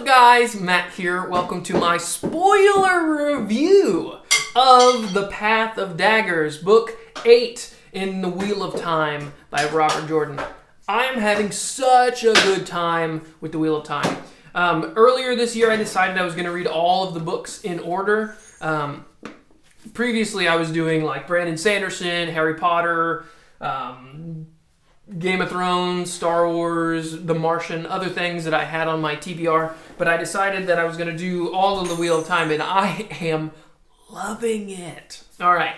guys? Matt here. Welcome to my spoiler review of The Path of Daggers, Book 8 in the Wheel of Time by Robert Jordan. I am having such a good time with the Wheel of Time. Earlier this year, I decided I was going to read all of the books in order. Previously, I was doing like Brandon Sanderson, Harry Potter, Game of Thrones, Star Wars, The Martian, other things that I had on my TBR, but I decided that I was going to do all of the Wheel of Time, and I am loving it. All right,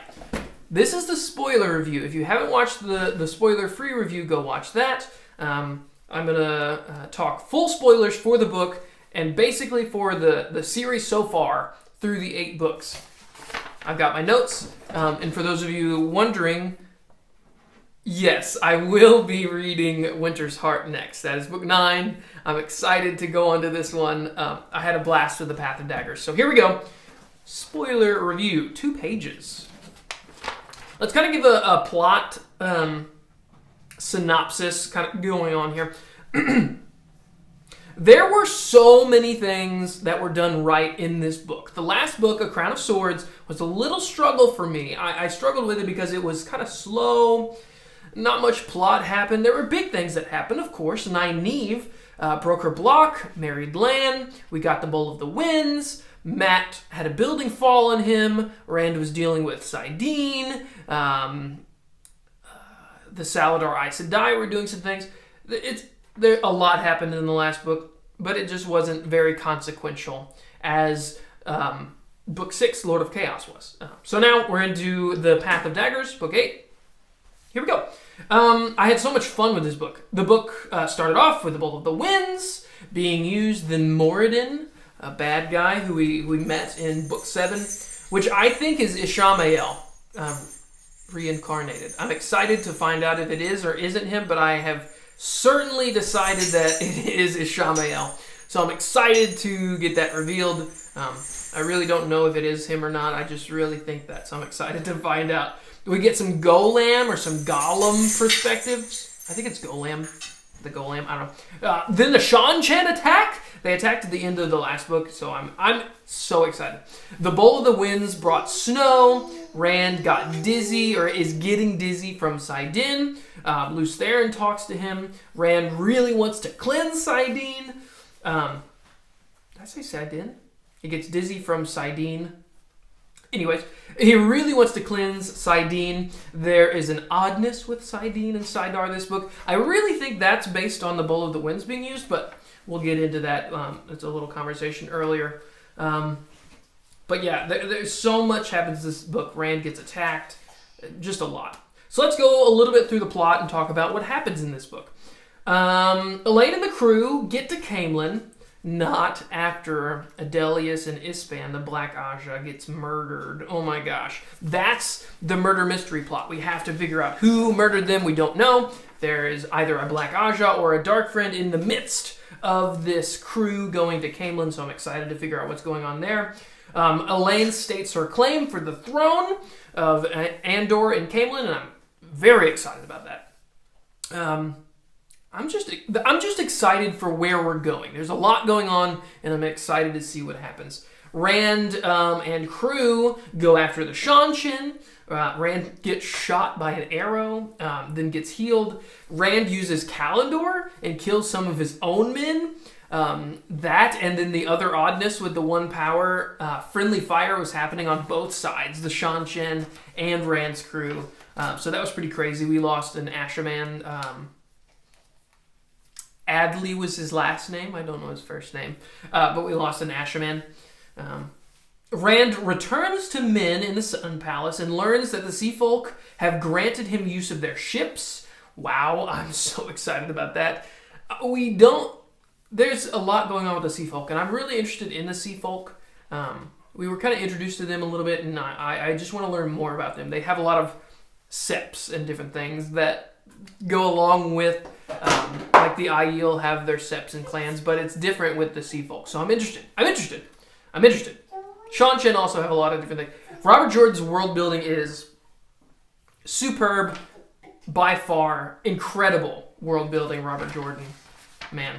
this is the spoiler review. If you haven't watched the spoiler-free review, go watch that. I'm going to talk full spoilers for the book, and basically for the series so far, through the 8 books. I've got my notes, and for those of you wondering, yes, I will be reading Winter's Heart next. That is book 9. I'm excited to go on to this one. I had a blast with The Path of Daggers. So here we go. Spoiler review, 2 pages. Let's kind of give a plot synopsis kind of going on here. There were so many things that were done right in this book. The last book, A Crown of Swords, was a little struggle for me. I struggled with it because it was kind of slow. Not much plot happened. There were big things that happened, of course. Nynaeve broke her block, married Lan. We got the Bowl of the Winds. Matt had a building fall on him. Rand was dealing with Saidin. The Saladar Aes Sedai were doing some things. A lot happened in the last book, but it just wasn't very consequential as Book 6, Lord of Chaos, was. So now we're into The Path of Daggers, Book 8. Here we go. I had so much fun with this book. The book started off with the Bowl of the Winds being used, then Moradin, a bad guy who we met in Book 7, which I think is Ishamael, reincarnated. I'm excited to find out if it is or isn't him, but I have certainly decided that it is Ishamael. So I'm excited to get that revealed. I really don't know if it is him or not. I just really think that, so I'm excited to find out. We get some Golem or some Gollum perspectives. I think it's Golem. The Golem, I don't know. Then the Seanchan attack. They attacked at the end of the last book, so I'm so excited. The Bowl of the Winds brought snow. Rand got dizzy, or is getting dizzy from Saidin. Lews Therin talks to him. Rand really wants to cleanse Saidin. Did I say Saidin? He gets dizzy from Saidin. Anyways, he really wants to cleanse Saidin. There is an oddness with Saidin and Saidar this book. I really think that's based on the Bowl of the Winds being used, but we'll get into that. It's a little conversation earlier. But yeah, there's so much happens in this book. Rand gets attacked. Just a lot. So let's go a little bit through the plot and talk about what happens in this book. Elaine and the crew get to Caemlyn. Not after Adelius and Ispan, the Black Aja, gets murdered. Oh my gosh. That's the murder mystery plot. We have to figure out who murdered them. We don't know. There is either a Black Aja or a Dark Friend in the midst of this crew going to Caemlyn, so I'm excited to figure out what's going on there. Elaine states her claim for the throne of Andor in Caemlyn, and I'm very excited about that. I'm just excited for where we're going. There's a lot going on, and I'm excited to see what happens. Rand and crew go after the Seanchan. Rand gets shot by an arrow, then gets healed. Rand uses Kalendor and kills some of his own men. That, and then the other oddness with the one power, friendly fire was happening on both sides, the Seanchan and Rand's crew. So that was pretty crazy. We lost an Ashaman. Adley was his last name. I don't know his first name. But we lost an Ashaman. Rand returns to Men in the Sun Palace and learns that the Sea Folk have granted him use of their ships. Wow, I'm so excited about that. There's a lot going on with the Sea Folk, and I'm really interested in the Sea Folk. We were kind of introduced to them a little bit, and I just want to learn more about them. They have a lot of septs and different things that go along with, like the Aiel have their septs and clans, but it's different with the Sea Folk. So I'm interested. Seanchan also have a lot of different things. Robert Jordan's world building is superb, by far, incredible world building. Robert Jordan, man,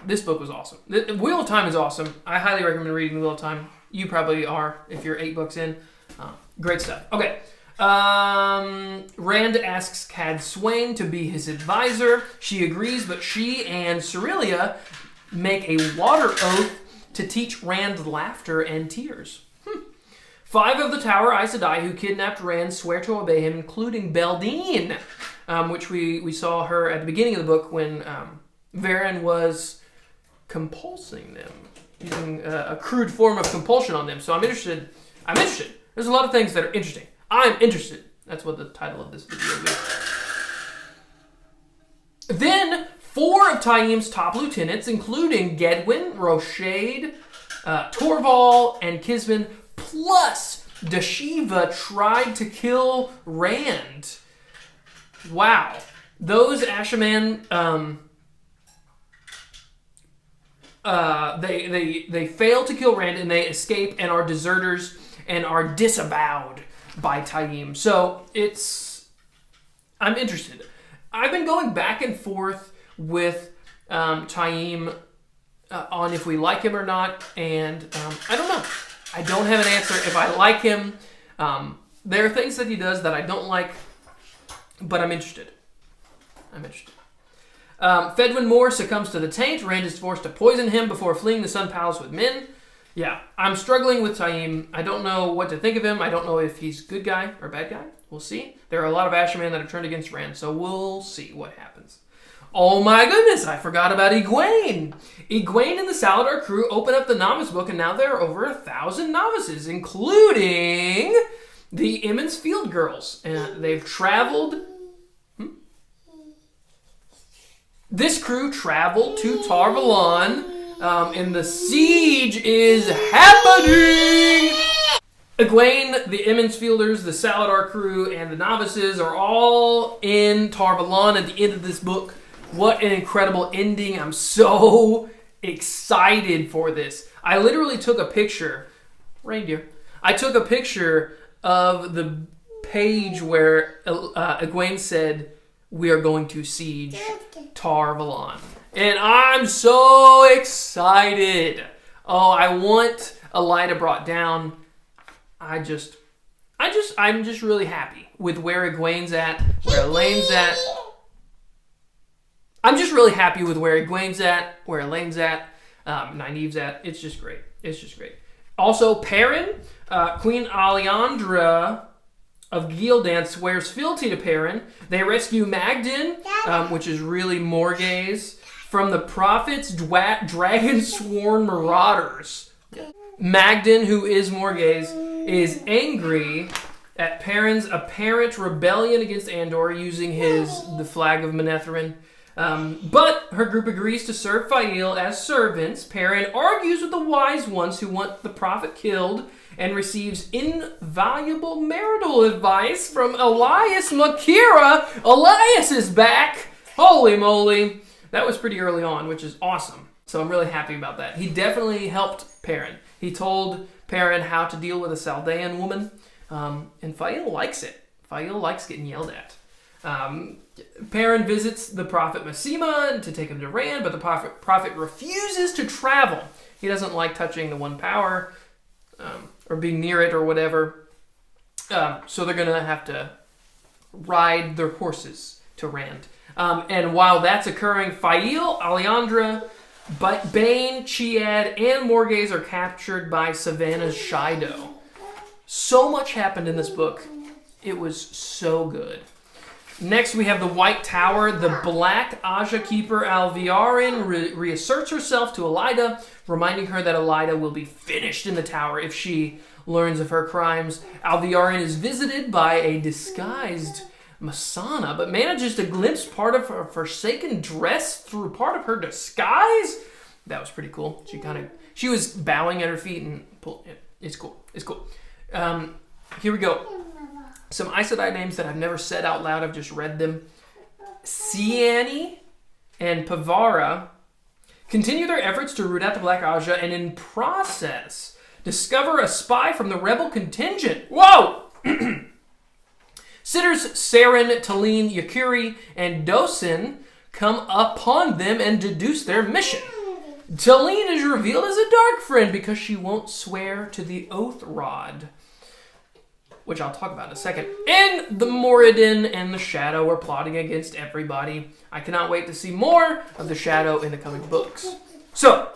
This book was awesome. Wheel of Time is awesome. I highly recommend reading Wheel of Time. You probably are if you're 8 books in. Great stuff. Okay. Rand asks Cad Swain to be his advisor. She agrees, but she and Cerelia make a water oath to teach Rand laughter and tears. 5 of the Tower Aes Sedai who kidnapped Rand swear to obey him, including Beldine, which we saw her at the beginning of the book when Varen was compulsing them, using a crude form of compulsion on them. So I'm interested. There's a lot of things that are interesting. I'm interested. That's what the title of this video is. Then 4 of Taim's top lieutenants, including Gedwyn, Roshade, Torval, and Kisben, plus Dashiva, tried to kill Rand. Wow. Those Ashaman, they fail to kill Rand, and they escape and are deserters and are disavowed by Taim. So I'm interested. I've been going back and forth with Taim on if we like him or not, and I don't know. I don't have an answer if I like him. There are things that he does that I don't like, but I'm interested. Fedwin Moore succumbs to the taint. Rand is forced to poison him before fleeing the Sun Palace with men. Yeah, I'm struggling with Taim. I don't know what to think of him. I don't know if he's good guy or bad guy. We'll see. There are a lot of Ashermen that have turned against Rand, so we'll see what happens. Oh my goodness, I forgot about Egwene. Egwene and the Saladar crew open up the novice book, and now there are over 1,000 novices, including the Emmons Field Girls. And they've traveled... This crew traveled to Tar Valon, and the siege is happening! Egwene, the Emmons Fielders, the Saladar crew, and the novices are all in Tar Valon at the end of this book. What an incredible ending. I'm so excited for this. I literally took a picture, reindeer. I took a picture of the page where Egwene said, "We are going to siege Tar Valon." And I'm so excited. Oh, I want Elaida brought down. I'm just really happy with where Egwene's at, where Elaine's at. I'm just really happy with where Egwene's at, where Elaine's at, Nynaeve's at. It's just great. Also, Perrin, Queen Alliandra of Gildan swears fealty to Perrin. They rescue Magdin, which is really Morgaze, from the Prophet's dragon-sworn marauders. Magdin, who is Morgaze, is angry at Perrin's apparent rebellion against Andor using the flag of Manetheren. But her group agrees to serve Fael as servants. Perrin argues with the wise ones who want the Prophet killed and receives invaluable marital advice from Elias Makira. Elias is back! Holy moly! That was pretty early on, which is awesome. So I'm really happy about that. He definitely helped Perrin. He told Perrin how to deal with a Saldean woman, and Fael likes it. Fael likes getting yelled at. Perrin visits the Prophet Massima to take him to Rand, but the Prophet refuses to travel. He doesn't like touching the One Power, or being near it or whatever. So they're going to have to ride their horses to Rand. And while that's occurring, Fael, Alliandra, Bane, Chiad, and Morgaze are captured by Savannah's Shido. So much happened in this book. It was so good. Next, we have the White Tower. The Black Aja Keeper Alviarin reasserts herself to Elaida, reminding her that Elaida will be finished in the tower if she learns of her crimes. Alviarin is visited by a disguised Masana, but manages to glimpse part of her forsaken dress through part of her disguise. That was pretty cool. She was bowing at her feet and pulled it. It's cool. Here we go. Some Aes Sedai names that I've never said out loud. I've just read them. Siani and Pavara continue their efforts to root out the Black Aja, and in process discover a spy from the rebel contingent. Whoa! Sitters Saren, Talene, Yakuri, and Dosin come upon them and deduce their mission. Talene is revealed as a dark friend because she won't swear to the oath rod, which I'll talk about in a second. And the Moradin and the Shadow are plotting against everybody. I cannot wait to see more of the Shadow in the coming books. So,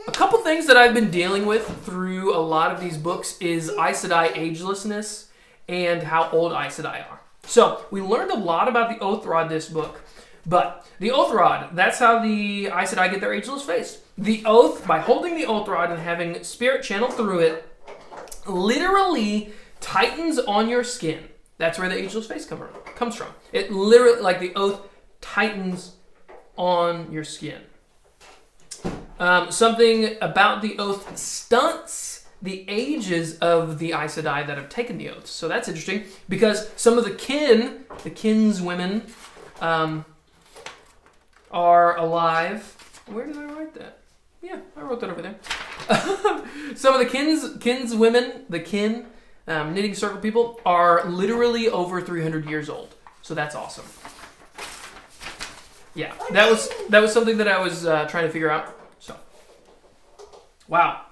a couple things that I've been dealing with through a lot of these books is Aes Sedai agelessness and how old Aes Sedai are. So, we learned a lot about the Oath Rod this book, but the Oath Rod, that's how the Aes Sedai get their ageless face. The Oath, by holding the Oath Rod and having Spirit channel through it, literally tightens on your skin. That's where the ageless face comes from. It literally, like the Oath, tightens on your skin. Something about the Oath stunts the ages of the Aes Sedai that have taken the Oath. So that's interesting because some of the kinswomen, are alive. Where did I write that? Yeah, I wrote that over there. Some of the kinswomen, the kin, knitting circle people, are literally over 300 years old. So that's awesome. Yeah, that was something that I was trying to figure out. So, wow.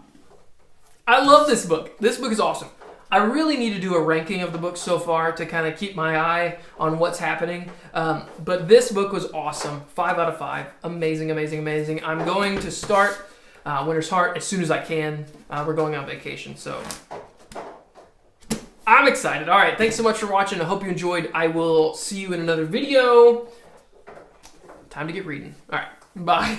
I love this book. This book is awesome. I really need to do a ranking of the books so far to kind of keep my eye on what's happening. But this book was awesome. 5 out of 5. Amazing, amazing, amazing. I'm going to start Winter's Heart as soon as I can. We're going on vacation, so I'm excited. All right, thanks so much for watching. I hope you enjoyed. I will see you in another video. Time to get reading. All right, bye.